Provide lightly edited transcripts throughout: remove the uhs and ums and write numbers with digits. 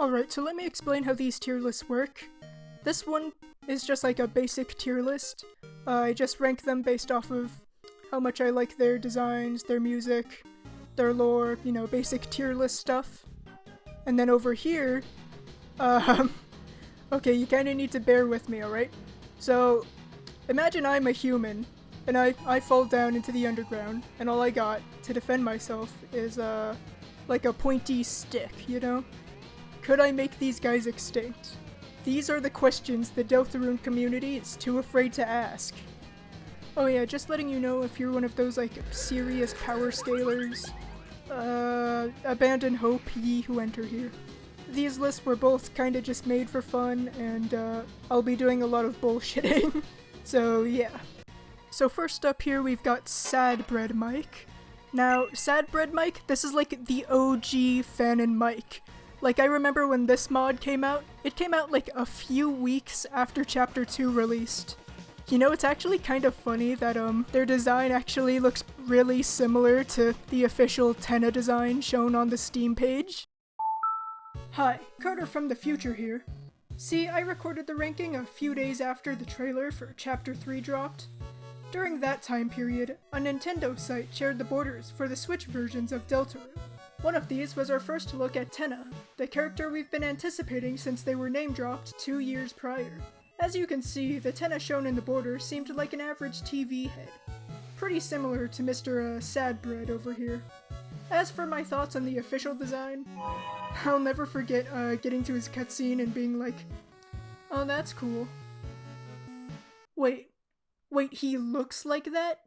Alright, so let me explain how these tier lists work. This one is just like a basic tier list. I just rank them based off of how much I like their designs, their music, their lore, you know, basic tier list stuff. And then over here, okay, you kinda need to bear with me, alright? So, imagine I'm a human, and I fall down into the underground, and all I got to defend myself is, like a pointy stick, you know? Could I make these guys extinct? These are the questions the Deltarune community is too afraid to ask. Oh yeah, just letting you know if you're one of those, like, serious power scalers, abandon hope, ye who enter here. These lists were both kinda just made for fun, and, I'll be doing a lot of bullshitting. So, yeah. So first up here we've got Sadbread Mike. Now, Sadbread Mike, this is like the OG Fan and Mike. Like, I remember when this mod came out, it came out like a few weeks after Chapter 2 released. You know, it's actually kind of funny that, their design actually looks really similar to the official Tenna design shown on the Steam page. Hi, Carter from the future here. See, I recorded the ranking a few days after the trailer for Chapter 3 dropped. During that time period, a Nintendo site shared the borders for the Switch versions of Deltarune. One of these was our first look at Tenna, the character we've been anticipating since they were name-dropped 2 years prior. As you can see, the Tenna shown in the border seemed like an average TV head. Pretty similar to Mr. Sadbread over here. As for my thoughts on the official design, I'll never forget getting to his cutscene and being like, oh, that's cool. Wait, he looks like that?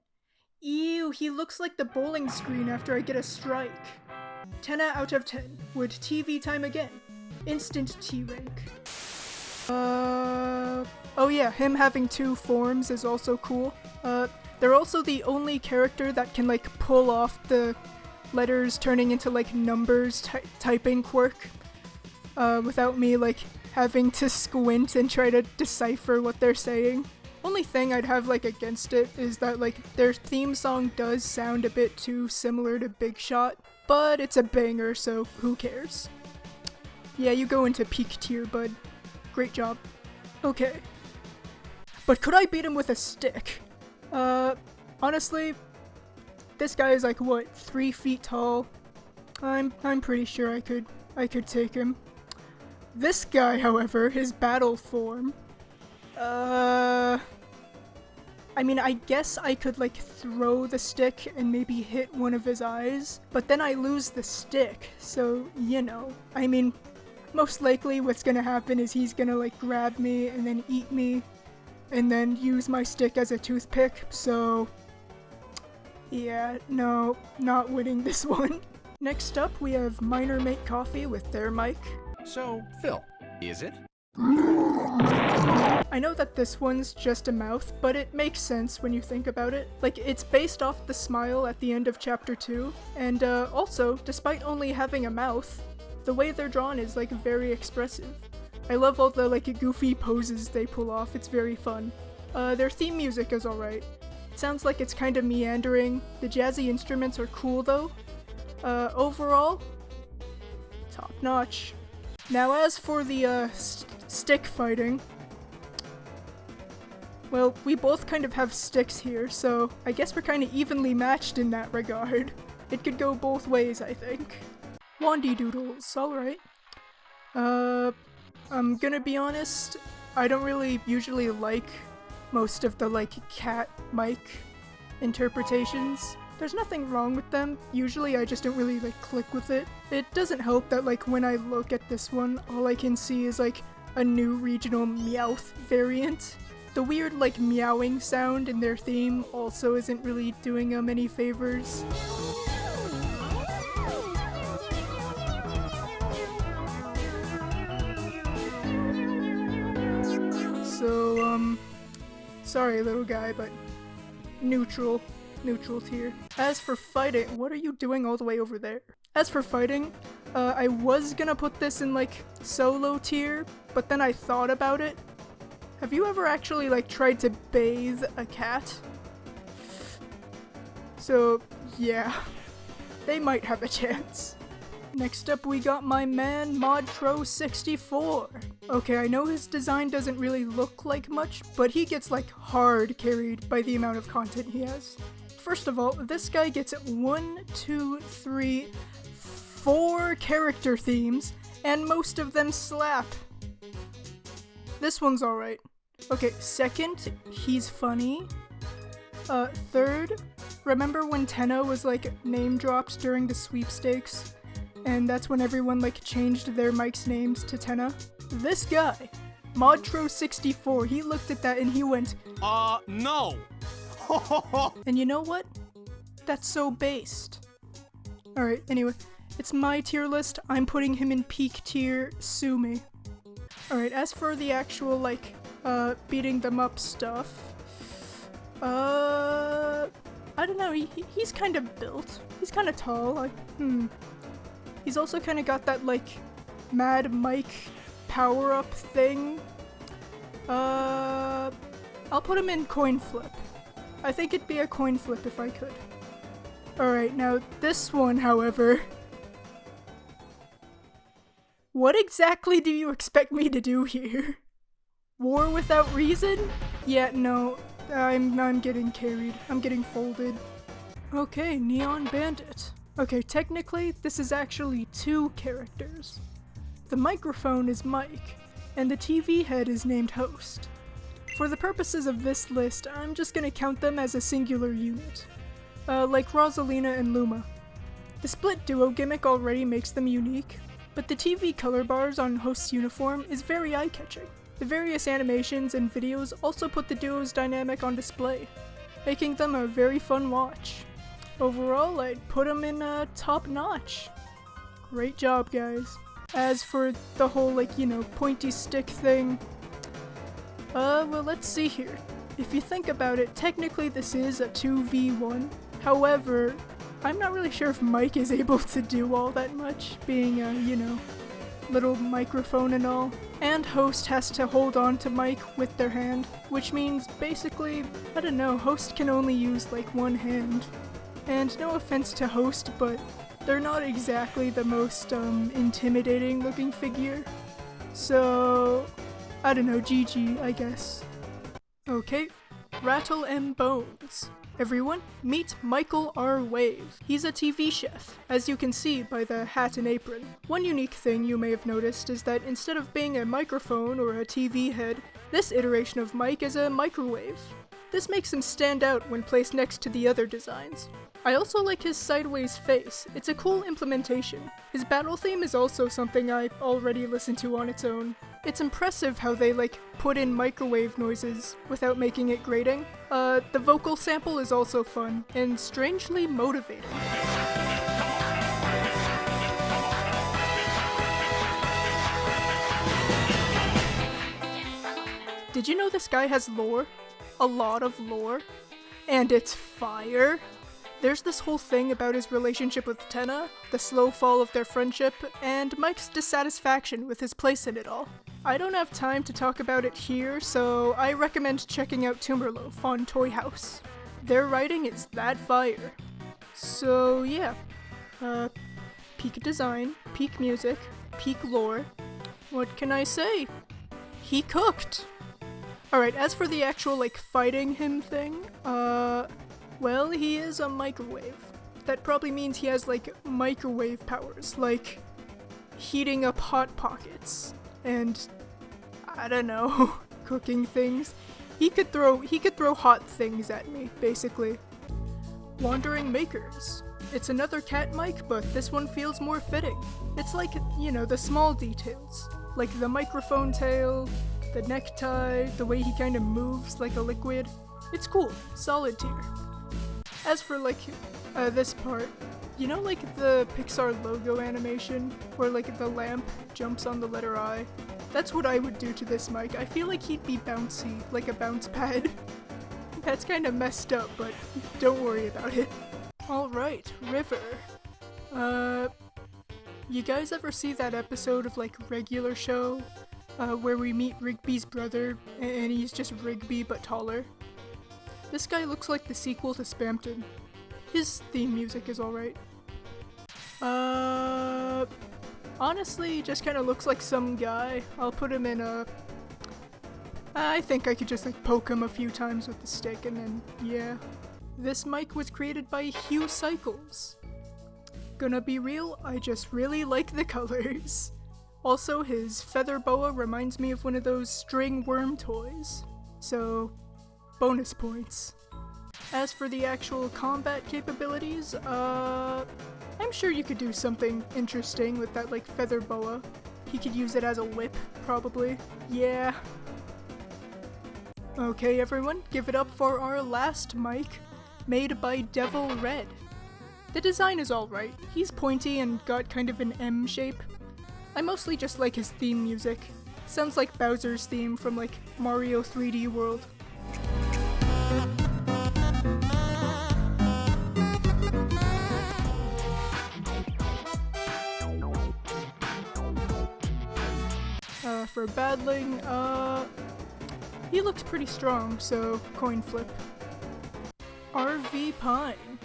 Ew, he looks like the bowling screen after I get a strike. 10 out of 10. Would TV time again. Instant T rank. Oh yeah, him having 2 forms is also cool. They're also the only character that can like pull off the letters turning into like numbers typing quirk. Without me like having to squint and try to decipher what they're saying. Only thing I'd have like against it is that like their theme song does sound a bit too similar to Big Shot, but it's a banger, so who cares? Yeah, you go into peak tier, bud. Great job. Okay. But could I beat him with a stick? Honestly, this guy is like what, 3 feet tall? I'm pretty sure I could take him. This guy, however, his battle form, I mean, I guess I could like throw the stick and maybe hit one of his eyes, but then I lose the stick, so, you know. I mean, most likely what's gonna happen is he's gonna like grab me and then eat me, and then use my stick as a toothpick, so yeah, no, not winning this one. Next up, we have Miner Make Coffee with their mic. So, Phil, is it? I know that this one's just a mouth, but it makes sense when you think about it. Like, it's based off the smile at the end of Chapter 2, and also, despite only having a mouth, the way they're drawn is like very expressive. I love all the like goofy poses they pull off, it's very fun. Their theme music is alright. It sounds like it's kind of meandering. The jazzy instruments are cool though. Overall, top notch. Now as for the stick fighting, well, we both kind of have sticks here, so I guess we're kind of evenly matched in that regard. It could go both ways, I think. Wandy doodles, alright. I'm gonna be honest, I don't really usually like most of the like cat mic interpretations. There's nothing wrong with them, usually I just don't really like click with it. It doesn't help that like when I look at this one, all I can see is like a new regional Meowth variant. The weird like meowing sound in their theme also isn't really doing them any favors. So, sorry little guy, but neutral tier. As for fighting, what are you doing all the way over there? As for fighting, I was gonna put this in like solo tier, but then I thought about it. Have you ever actually like tried to bathe a cat? So yeah, they might have a chance. Next up we got my man Modtro64. Okay, I know his design doesn't really look like much, but he gets like hard carried by the amount of content he has. First of all, this guy gets 4 character themes, and most of them slap. This one's alright. Okay, second, he's funny. Third, remember when Tenna was like name dropped during the sweepstakes? And that's when everyone like changed their mics' names to Tenna? This guy, Modtro64, he looked at that and he went, no! And you know what? That's so based. Alright, anyway, it's my tier list. I'm putting him in peak tier, sue me. Alright, as for the actual like, beating them up stuff, I don't know, he's kind of built. He's kind of tall, He's also kind of got that, like, Mad Mike power-up thing. I'll put him in coin flip. I think it'd be a coin flip if I could. Alright, now this one, however. What exactly do you expect me to do here? War without reason? Yeah, no, I'm getting carried. I'm getting folded. Okay, Neon Bandit. Okay, technically, this is actually 2 characters. The microphone is Mike, and the TV head is named Host. For the purposes of this list, I'm just gonna count them as a singular unit. Like Rosalina and Luma. The split duo gimmick already makes them unique, but the TV color bars on Host's uniform is very eye-catching. The various animations and videos also put the duo's dynamic on display, making them a very fun watch. Overall, I'd put them in top notch. Great job, guys. As for the whole, like, pointy stick thing, well, let's see here. If you think about it, technically this is a 2v1. However, I'm not really sure if Mike is able to do all that much, being a, little microphone and all. And Host has to hold on to Mike with their hand, which means basically, I don't know, Host can only use like one hand. And no offense to Host, but they're not exactly the most intimidating looking figure. So, I don't know, GG, I guess. Okay, Rattle and Bones. Everyone, meet Michael R. Wave. He's a TV chef, as you can see by the hat and apron. One unique thing you may have noticed is that instead of being a microphone or a TV head, this iteration of Mike is a microwave. This makes him stand out when placed next to the other designs. I also like his sideways face. It's a cool implementation. His battle theme is also something I already listened to on its own. It's impressive how they put in microwave noises without making it grating. The vocal sample is also fun and strangely motivating. Did you know this guy has lore? A lot of lore? And it's fire? There's this whole thing about his relationship with Tenna, the slow fall of their friendship, and Mike's dissatisfaction with his place in it all. I don't have time to talk about it here, so I recommend checking out Timberloaf on Toy House. Their writing is that fire. So yeah, peak design, peak music, peak lore. What can I say? He cooked! Alright, as for the actual fighting him thing, well, he is a microwave. That probably means he has microwave powers, like heating up Hot Pockets and I don't know, cooking things. He could throw hot things at me, basically. Wandering Makers. It's another cat mic, but this one feels more fitting. It's the small details, like the microphone tail, the necktie, the way he kind of moves like a liquid. It's cool, solid tier. As for this part, the Pixar logo animation, where the lamp jumps on the letter I? That's what I would do to this mic. I feel like he'd be bouncy, like a bounce pad. That's kind of messed up, but don't worry about it. Alright, River. You guys ever see that episode of Regular Show, where we meet Rigby's brother, and he's just Rigby but taller? This guy looks like the sequel to Spamton. His theme music is alright. Honestly, just kind of looks like some guy. I'll put him in a... I think I could just like poke him a few times with the stick and then, yeah. This mic was created by Hugh Cycles. Gonna be real, I just really like the colors. Also, his feather boa reminds me of one of those string worm toys. So, bonus points. As for the actual combat capabilities, I'm sure you could do something interesting with that like feather boa. He could use it as a whip, probably. Yeah. Okay everyone, give it up for our last mic, made by Devil Red. The design is alright. He's pointy and got kind of an M shape. I mostly just like his theme music. Sounds like Bowser's theme from like Mario 3D World. For battling, he looks pretty strong, so coin flip. RV Pine.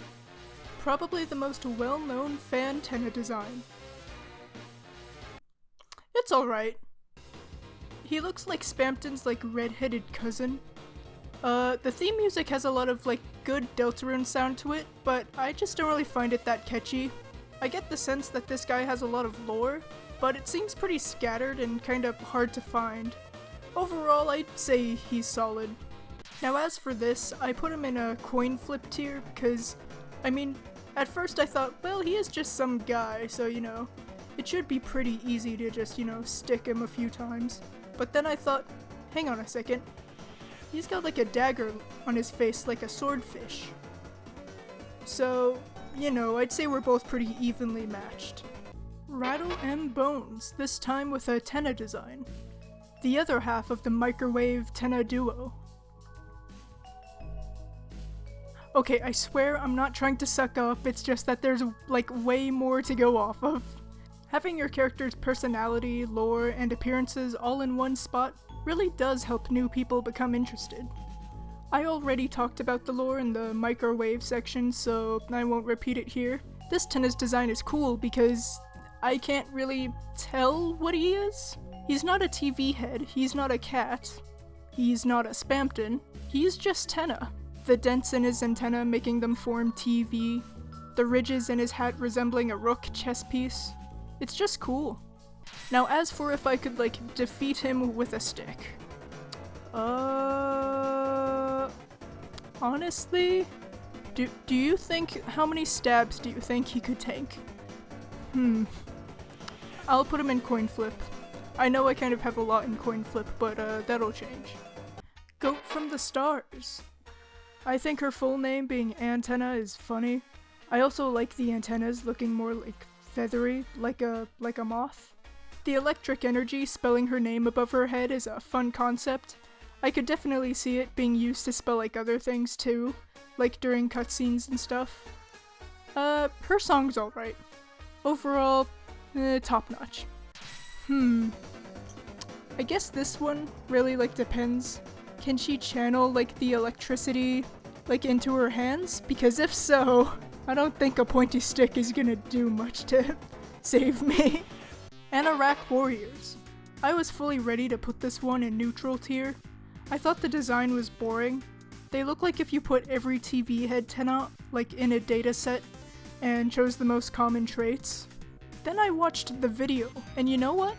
Probably the most well-known fan Tenna design. It's alright. He looks like Spamton's like red-headed cousin. The theme music has a lot of like good Deltarune sound to it, but I just don't really find it that catchy. I get the sense that this guy has a lot of lore, but it seems pretty scattered and kind of hard to find. Overall, I'd say he's solid. Now as for this, I put him in a coin flip tier because, I mean, at first I thought, well, he is just some guy, so you know, it should be pretty easy to just, you know, stick him a few times. But then I thought, hang on a second, he's got like a dagger on his face like a swordfish. So, you know, I'd say we're both pretty evenly matched. Rattle and Bones, this time with a Tenna design. The other half of the microwave Tenna duo. Okay, I swear I'm not trying to suck up, it's just that there's like way more to go off of. Having your character's personality, lore, and appearances all in one spot really does help new people become interested. I already talked about the lore in the microwave section, so I won't repeat it here. This Tenna's design is cool because I can't really tell what he is. He's not a TV head, he's not a cat, he's not a Spamton, he's just Tenna. The dents in his antenna making them form TV, the ridges in his hat resembling a rook chess piece. It's just cool. Now as for if I could like defeat him with a stick. Honestly, do you think, how many stabs do you think he could tank? I'll put him in coin flip. I know I kind of have a lot in coin flip, but that'll change. Goat from the Stars. I think her full name being Antenna is funny. I also like the antennas looking more like feathery, like a moth. The electric energy spelling her name above her head is a fun concept. I could definitely see it being used to spell like other things too, like during cutscenes and stuff. Her song's alright. Overall, top notch. I guess this one really like depends. Can she channel like the electricity like into her hands? Because if so, I don't think a pointy stick is gonna do much to save me. Anorak Warriors. I was fully ready to put this one in neutral tier. I thought the design was boring. They look like if you put every TV head Tenna like in a dataset and chose the most common traits. Then I watched the video, and you know what?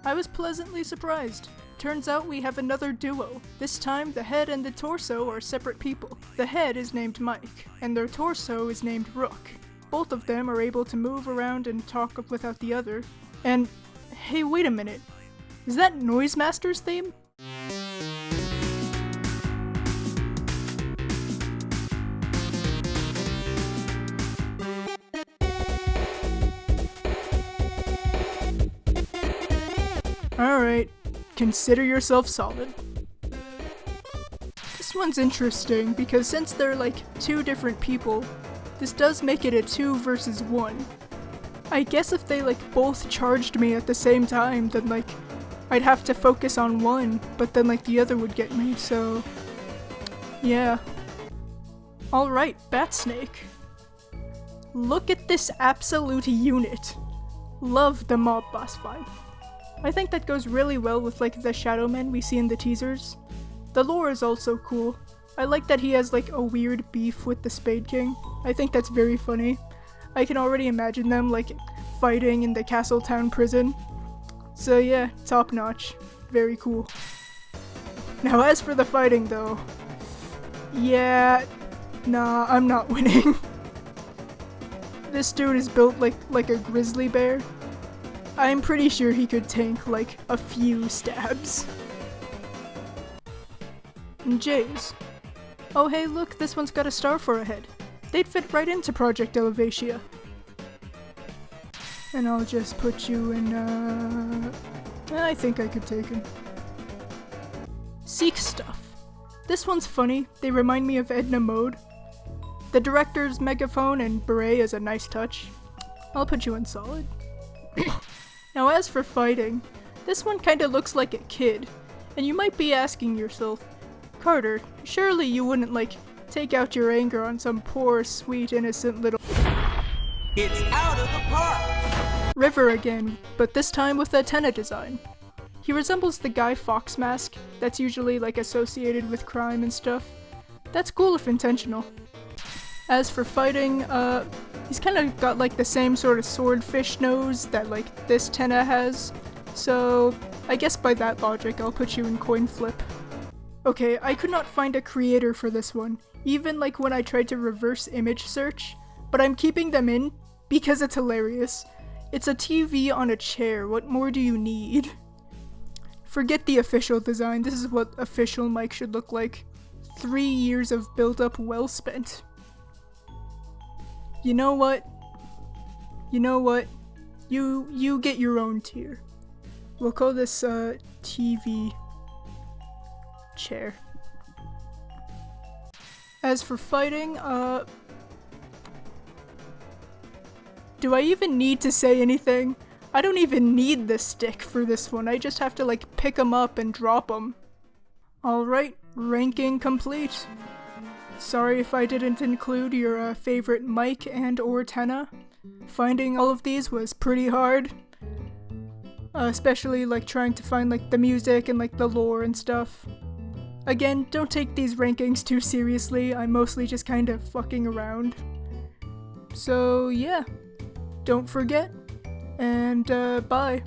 I was pleasantly surprised. Turns out we have another duo. This time, the head and the torso are separate people. The head is named Mike, and their torso is named Rook. Both of them are able to move around and talk without the other. And, hey, wait a minute. Is that Noise Master's theme? Alright, consider yourself solid. This one's interesting because since they're like two different people, this does make it a 2 versus 1. I guess if they like both charged me at the same time, then like I'd have to focus on one, but then like the other would get me, so yeah. Alright, Batnake. Look at this absolute unit. love the mob boss fight. I think that goes really well with like the shadow men we see in the teasers. The lore is also cool. I like that he has like a weird beef with the Spade King. I think that's very funny. I can already imagine them like fighting in the Castletown prison. So yeah, top notch. Very cool. Now as for the fighting though, yeah, nah, I'm not winning. This dude is built like a grizzly bear. I'm pretty sure he could tank like a few stabs. And J's. Oh hey look, this one's got a star for a head. They'd fit right into Project Elevatia. And I'll just put you in, I think I could take him. Seek Stuff. This one's funny, they remind me of Edna Mode. The director's megaphone and beret is a nice touch. I'll put you in solid. Now as for fighting, this one kinda looks like a kid. And you might be asking yourself, Carter, surely you wouldn't like take out your anger on some poor, sweet, innocent little— It's out of the park! River again, but this time with a Tenna design. He resembles the Guy Fawkes mask that's usually like associated with crime and stuff. That's cool if intentional. As for fighting, he's kinda got like the same sort of swordfish nose that like this Tenna has. So I guess by that logic I'll put you in coin flip. Okay, I could not find a creator for this one, even like when I tried to reverse image search, but I'm keeping them in because it's hilarious. It's a TV on a chair, what more do you need? Forget the official design, this is what official Mike should look like. 3 years of build-up well spent. You know what? You get your own tier. We'll call this TV chair. As for fighting, do I even need to say anything? I don't even need the stick for this one, I just have to like pick them up and drop them. Alright, ranking complete. Sorry if I didn't include your favorite Mike and or Tenna. Finding all of these was pretty hard. Especially like trying to find like the music and like the lore and stuff. Again, don't take these rankings too seriously, I'm mostly just kind of fucking around. So yeah, don't forget, and bye.